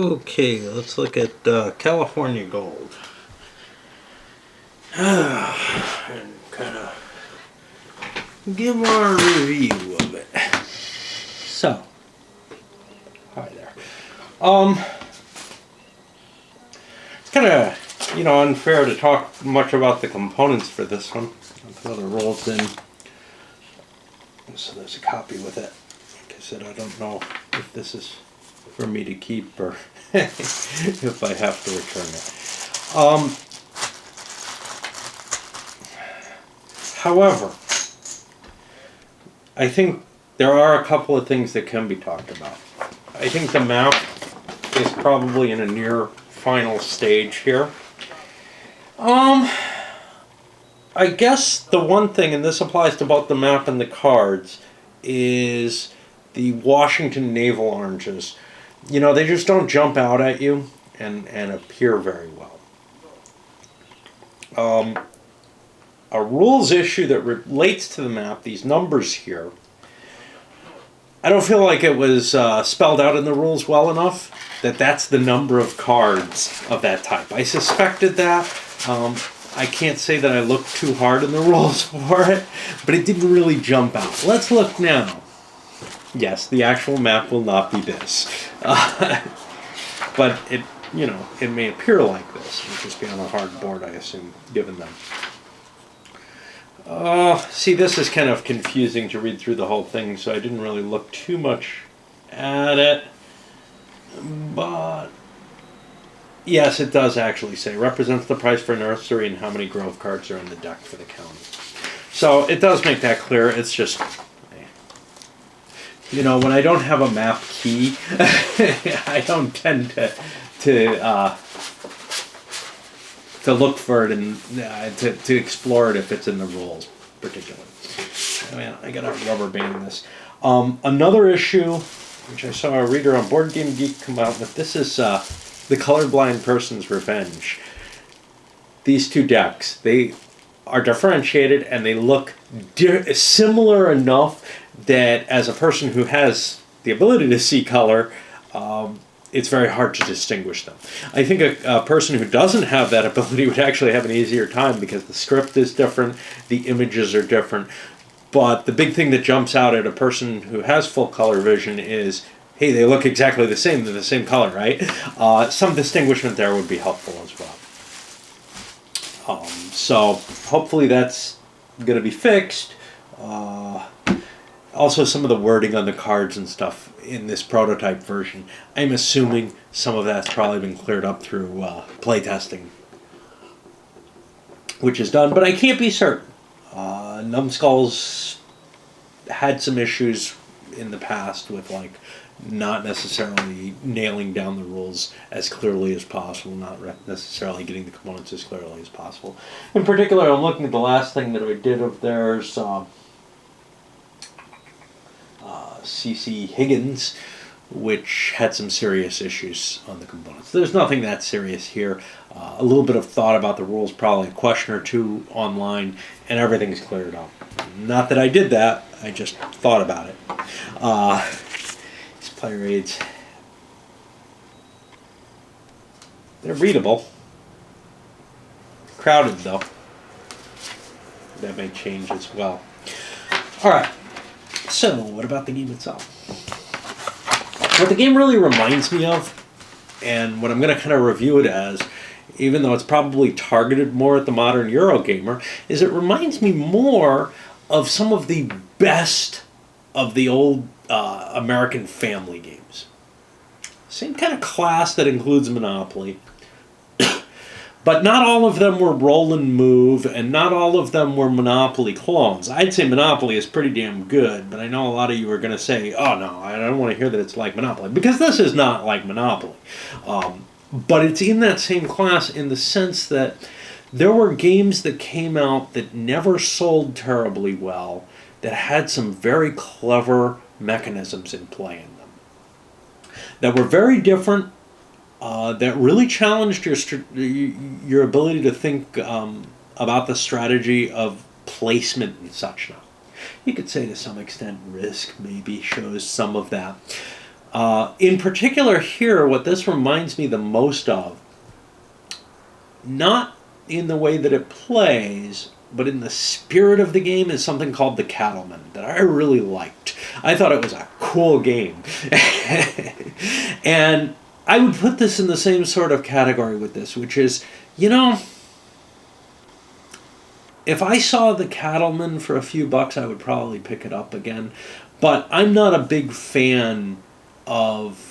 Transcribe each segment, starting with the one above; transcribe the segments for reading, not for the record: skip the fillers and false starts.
Okay, let's look at California Gold. And kind of give our review of it. So, hi there. It's kind of, unfair to talk much about the components for this one. I'll throw the rolls in. So there's a copy with it. Like I said, I don't know if this is for me to keep or if I have to return it. However, I think there are a couple of things that can be talked about. I think the map is probably in a near final stage here. I guess the one thing, and this applies to both the map and the cards, is the Washington navel oranges. They just don't jump out at you and appear very well. A rules issue that relates to the map, these numbers here, I don't feel like it was spelled out in the rules well enough that that's the number of cards of that type. I suspected that. I can't say that I looked too hard in the rules for it, but it didn't really jump out. Let's look now. Yes, the actual map will not be this. But it may appear like this. It'll just be on a hard board, I assume, given them. See, this is kind of confusing to read through the whole thing, so I didn't really look too much at it. But yes, it does actually say represents the price for nursery and how many grove cards are in the deck for the county. So it does make that clear. It's just, when I don't have a map key, I don't tend to look for it and to explore it if it's in the rules, particularly. I gotta rubber band this. Another issue, which I saw a reader on Board Game Geek come out with, this is the Colorblind Person's Revenge. These two decks, they are differentiated and they look similar enough that as a person who has the ability to see color, it's very hard to distinguish them. I think a person who doesn't have that ability would actually have an easier time because the script is different, the images are different. But the big thing that jumps out at a person who has full color vision is, hey, they look exactly the same. They're the same color, right? Some distinguishment there would be helpful as well. So hopefully that's going to be fixed. Also, some of the wording on the cards and stuff in this prototype version, I'm assuming some of that's probably been cleared up through playtesting, which is done, but I can't be certain. Numbskulls had some issues in the past with not necessarily nailing down the rules as clearly as possible, not necessarily getting the components as clearly as possible. In particular, I'm looking at the last thing that I did of theirs. C.C. Higgins, which had some serious issues on the components. There's nothing that serious here. A little bit of thought about the rules, probably a question or two online, and everything's cleared up. Not that I did that, I just thought about it. These player aids, they're readable. Crowded, though. That may change as well. All right. So, what about the game itself? What the game really reminds me of, and what I'm going to kind of review it as, even though it's probably targeted more at the modern Eurogamer, is it reminds me more of some of the best of the old American family games. Same kind of class that includes Monopoly. But not all of them were roll and move, and not all of them were Monopoly clones. I'd say Monopoly is pretty damn good, but I know a lot of you are going to say, oh no, I don't want to hear that it's like Monopoly, because this is not like Monopoly. But it's in that same class in the sense that there were games that came out that never sold terribly well, that had some very clever mechanisms in play in them, that were very different, that really challenged your ability to think about the strategy of placement and such now. You could say to some extent Risk maybe shows some of that. In particular here, what this reminds me the most of, not in the way that it plays, but in the spirit of the game, is something called The Cattleman that I really liked. I thought it was a cool game. And I would put this in the same sort of category with this, which is, if I saw The Cattleman for a few bucks, I would probably pick it up again. But I'm not a big fan of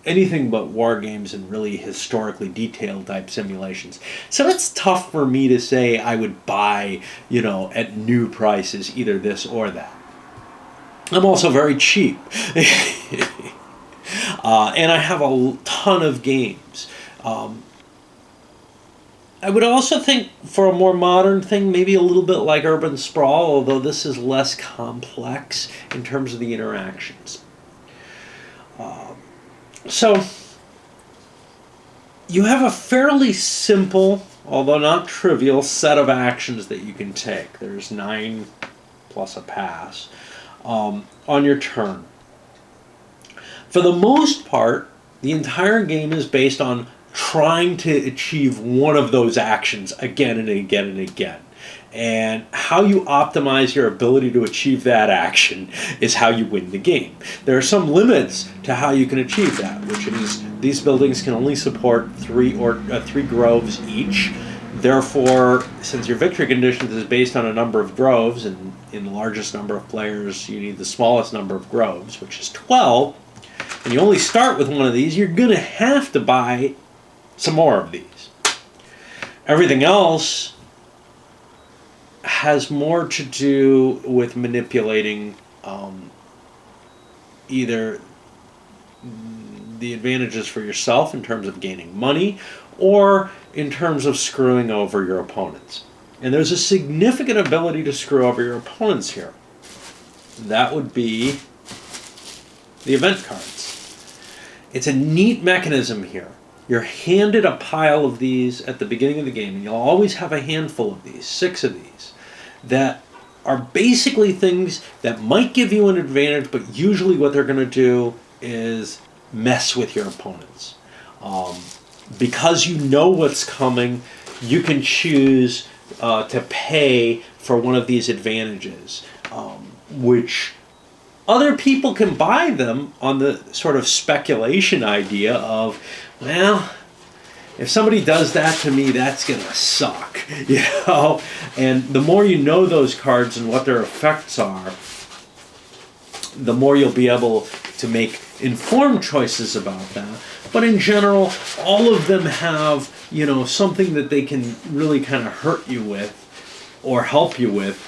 anything but war games and really historically detailed type simulations. So it's tough for me to say I would buy, at new prices, either this or that. I'm also very cheap. And I have a ton of games. I would also think for a more modern thing, maybe a little bit like Urban Sprawl, although this is less complex in terms of the interactions. So you have a fairly simple, although not trivial, set of actions that you can take. There's 9 plus a pass on your turn. For the most part, the entire game is based on trying to achieve one of those actions again and again and again. And how you optimize your ability to achieve that action is how you win the game. There are some limits to how you can achieve that, which is these buildings can only support 3 groves each. Therefore, since your victory conditions is based on a number of groves, and in the largest number of players you need the smallest number of groves, which is 12, and you only start with one of these, you're going to have to buy some more of these. Everything else has more to do with manipulating either the advantages for yourself in terms of gaining money or in terms of screwing over your opponents. And there's a significant ability to screw over your opponents here. That would be the event cards. It's a neat mechanism here. You're handed a pile of these at the beginning of the game, and you'll always have a handful of these, 6 of these, that are basically things that might give you an advantage, but usually what they're going to do is mess with your opponents. Because you know what's coming, you can choose to pay for one of these advantages, which other people can buy them on the sort of speculation idea of, well, if somebody does that to me, that's going to suck, And the more you know those cards and what their effects are, the more you'll be able to make informed choices about that. But in general, all of them have, something that they can really kind of hurt you with or help you with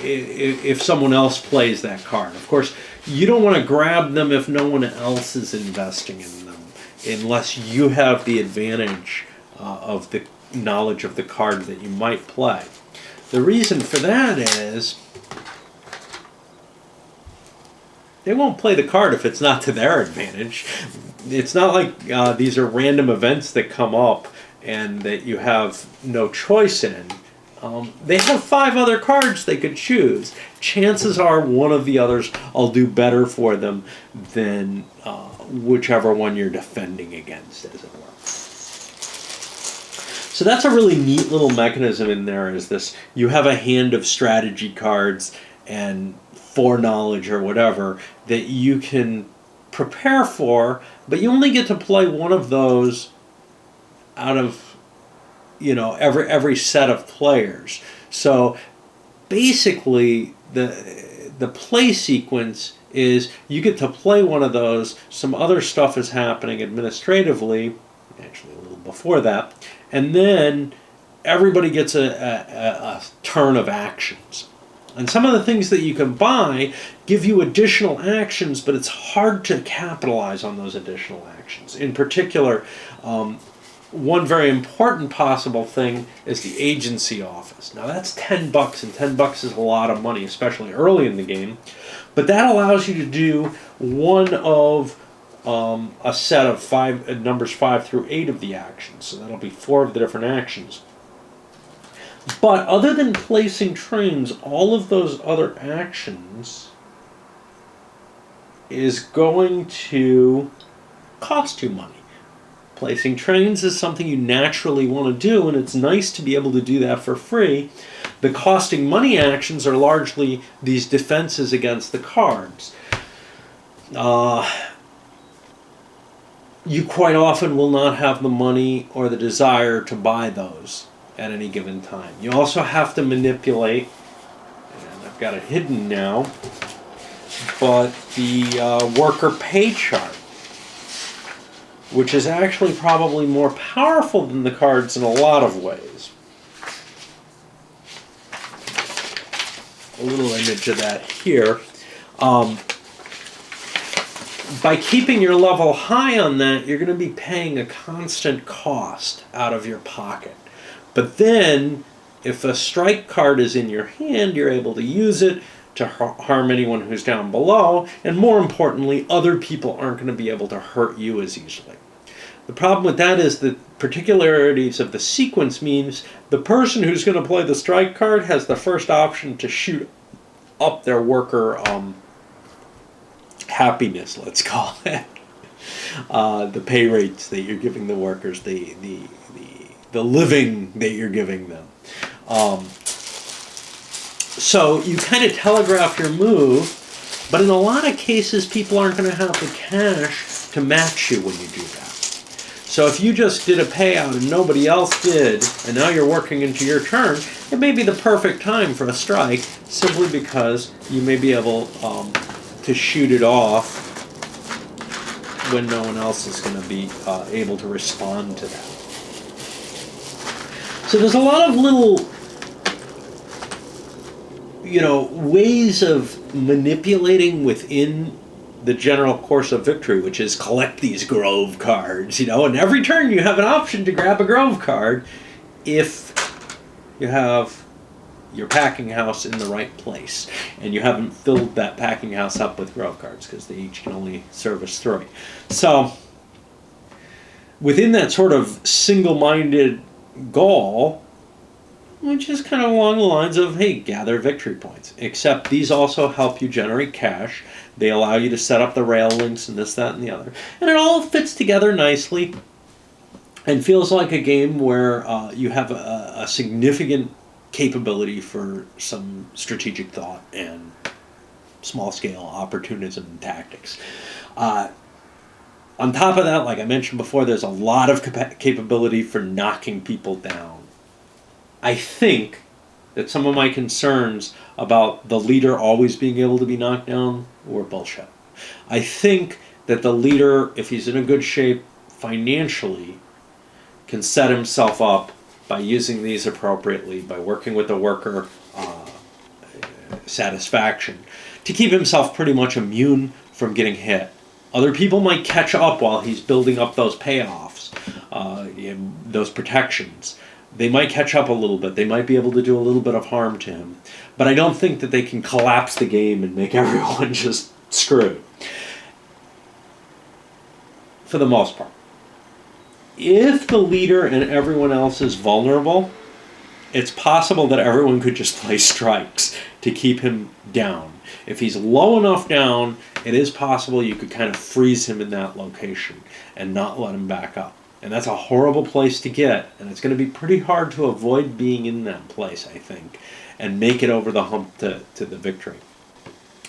if someone else plays that card. Of course, you don't want to grab them if no one else is investing in them, unless you have the advantage of the knowledge of the card that you might play. The reason for that is they won't play the card if it's not to their advantage. It's not like these are random events that come up and that you have no choice in. They have 5 other cards they could choose. Chances are one of the others will do better for them than whichever one you're defending against, as it were. So that's a really neat little mechanism in there, is this: you have a hand of strategy cards and foreknowledge or whatever that you can prepare for, but you only get to play one of those out of every set of players. So basically the play sequence is you get to play one of those, some other stuff is happening administratively, actually a little before that, and then everybody gets a turn of actions. And some of the things that you can buy give you additional actions, but it's hard to capitalize on those additional actions. In particular, one very important possible thing is the agency office. Now that's $10, and $10 is a lot of money, especially early in the game. But that allows you to do one of a set of numbers 5 through 8 of the actions. So that'll be 4 of the different actions. But other than placing trains, all of those other actions is going to cost you money. Placing trains is something you naturally want to do, and it's nice to be able to do that for free. The costing money actions are largely these defenses against the cards. You quite often will not have the money or the desire to buy those at any given time. You also have to manipulate, and I've got it hidden now, but the worker pay chart, which is actually probably more powerful than the cards in a lot of ways. A little image of that here. By keeping your level high on that, you're going to be paying a constant cost out of your pocket. But then, if a strike card is in your hand, you're able to use it to harm anyone who's down below, and more importantly, other people aren't going to be able to hurt you as easily. The problem with that is the particularities of the sequence means the person who's going to play the strike card has the first option to shoot up their worker happiness, let's call it. The pay rates that you're giving the workers, the living that you're giving them. So you kind of telegraph your move, but in a lot of cases, people aren't going to have the cash to match you when you do that. So if you just did a payout and nobody else did, and now you're working into your turn, it may be the perfect time for a strike, simply because you may be able to shoot it off when no one else is going to be able to respond to that. So there's a lot of little, ways of manipulating within the general course of victory, which is collect these Grove cards, and every turn you have an option to grab a Grove card if you have your packing house in the right place, and you haven't filled that packing house up with Grove cards, because they each can only service 3. So, within that sort of single-minded goal, which is kind of along the lines of, hey, gather victory points, except these also help you generate cash. They allow you to set up the rail links and this, that, and the other. And it all fits together nicely and feels like a game where you have a significant capability for some strategic thought and small-scale opportunism and tactics. On top of that, like I mentioned before, there's a lot of capability for knocking people down. I think that some of my concerns about the leader always being able to be knocked down were bullshit. I think that the leader, if he's in a good shape financially, can set himself up by using these appropriately, by working with the worker satisfaction, to keep himself pretty much immune from getting hit. Other people might catch up while he's building up those payoffs, those protections. They might catch up a little bit. They might be able to do a little bit of harm to him. But I don't think that they can collapse the game and make everyone just screwed. For the most part. If the leader and everyone else is vulnerable, it's possible that everyone could just play strikes to keep him down. If he's low enough down, it is possible you could kind of freeze him in that location and not let him back up. And that's a horrible place to get, and it's going to be pretty hard to avoid being in that place, I think, and make it over the hump to the victory.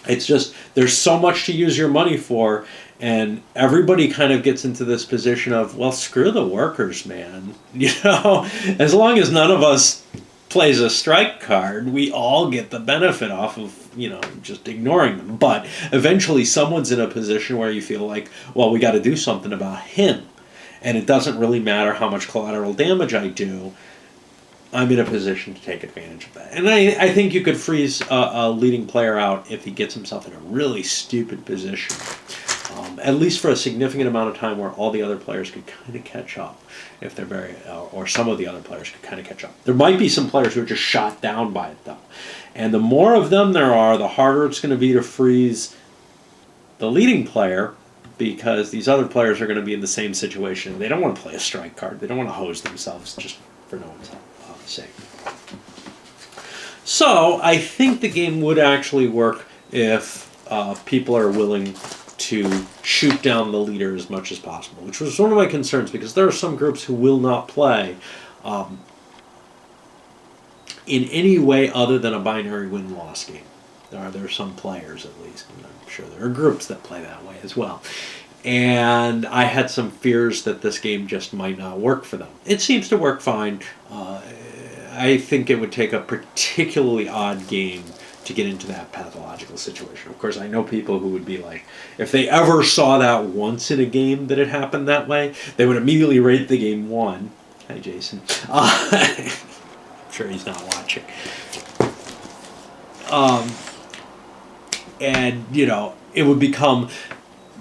It's just, there's so much to use your money for, and everybody kind of gets into this position of, well, screw the workers, man. As long as none of us plays a strike card, we all get the benefit off of, just ignoring them. But eventually someone's in a position where you feel like, well, we got to do something about him. And it doesn't really matter how much collateral damage I do. I'm in a position to take advantage of that. And I think you could freeze a leading player out if he gets himself in a really stupid position. At least for a significant amount of time where all the other players could kind of catch up. If they're very, or some of the other players could kind of catch up. There might be some players who are just shot down by it, though. And the more of them there are, the harder it's going to be to freeze the leading player, because these other players are going to be in the same situation. They don't want to play a strike card. They don't want to hose themselves just for no one's sake. So I think the game would actually work if people are willing to shoot down the leader as much as possible, which was one of my concerns because there are some groups who will not play in any way other than a binary win-loss game. There are some players, at least, and I'm sure there are groups that play that way as well. And I had some fears that this game just might not work for them. It seems to work fine. I think it would take a particularly odd game to get into that pathological situation. Of course, I know people who would be like, if they ever saw that once in a game that it happened that way, they would immediately rate the game 1. Hi, Jason. I'm sure he's not watching. And, it would become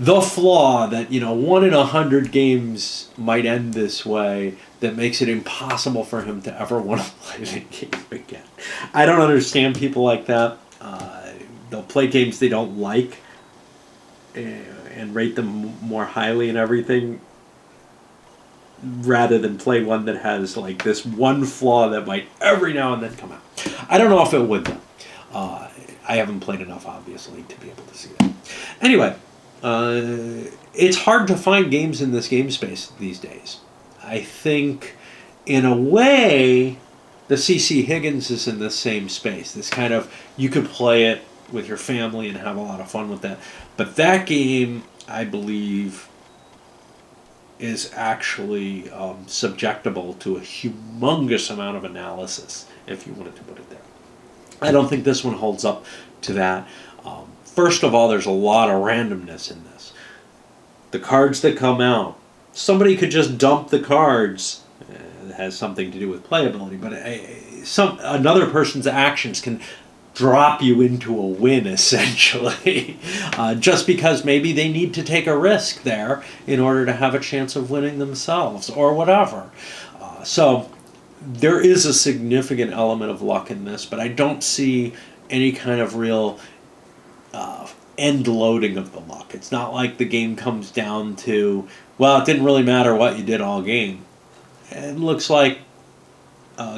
the flaw that, 1 in 100 games might end this way that makes it impossible for him to ever want to play the game again. I don't understand people like that. They'll play games they don't like and rate them more highly and everything rather than play one that has like this one flaw that might every now and then come out. I don't know if it would though. I haven't played enough, obviously, to be able to see that. Anyway, it's hard to find games in this game space these days. I think, in a way, the CC Higgins is in the same space. This kind of, you could play it with your family and have a lot of fun with that. But that game, I believe, is actually subjectable to a humongous amount of analysis, if you wanted to put it there. I don't think this one holds up to that. First of all, there's a lot of randomness in this. The cards that come out, somebody could just dump the cards. It has something to do with playability, but another person's actions can drop you into a win, essentially, just because maybe they need to take a risk there in order to have a chance of winning themselves, or whatever. So there is a significant element of luck in this, but I don't see any kind of real end loading of the luck. It's not like the game comes down to, well, it didn't really matter what you did all game. It looks like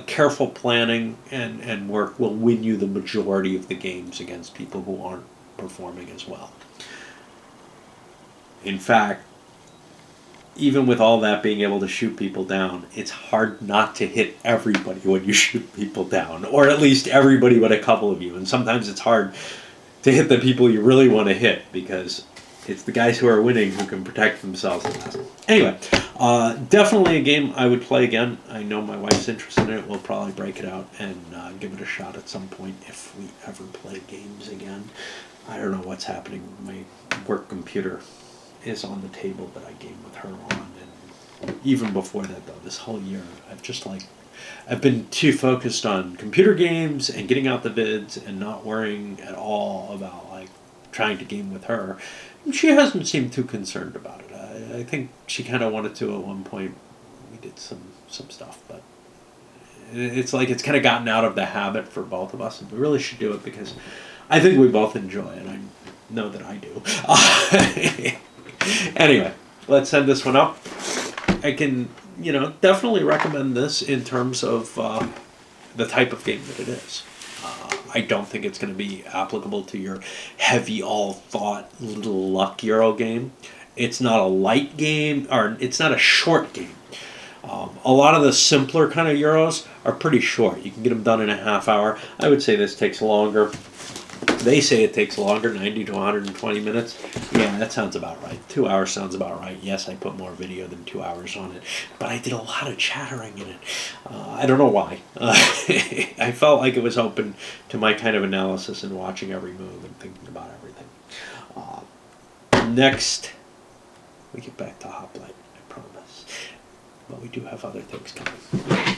careful planning and work will win you the majority of the games against people who aren't performing as well. In fact, even with all that being able to shoot people down, it's hard not to hit everybody when you shoot people down, or at least everybody but a couple of you. And sometimes it's hard to hit the people you really want to hit because it's the guys who are winning who can protect themselves the best. Anyway, definitely a game I would play again. I know my wife's interested in it. We'll probably break it out and give it a shot at some point if we ever play games again. I don't know what's happening. My work computer is on the table that I game with her on, and even before that though, this whole year I've been too focused on computer games and getting out the vids and not worrying at all about trying to game with her. And she hasn't seemed too concerned about it. I think she kind of wanted to at one point. We did some stuff, but it's it's kind of gotten out of the habit for both of us, and we really should do it because I think we both enjoy it. I know that I do. Anyway, let's end this one up. I can, definitely recommend this in terms of the type of game that it is. I don't think it's going to be applicable to your heavy, all-thought, little luck Euro game. It's not a light game, or it's not a short game. A lot of the simpler kind of Euros are pretty short. You can get them done in a half hour. I would say this takes longer. They say it takes longer, 90 to 120 minutes. Yeah, that sounds about right. 2 hours sounds about right. Yes, I put more video than 2 hours on it, but I did a lot of chattering in it. I don't know why. I felt like it was open to my kind of analysis and watching every move and thinking about everything. Next, we get back to Hoplite, I promise. But we do have other things coming.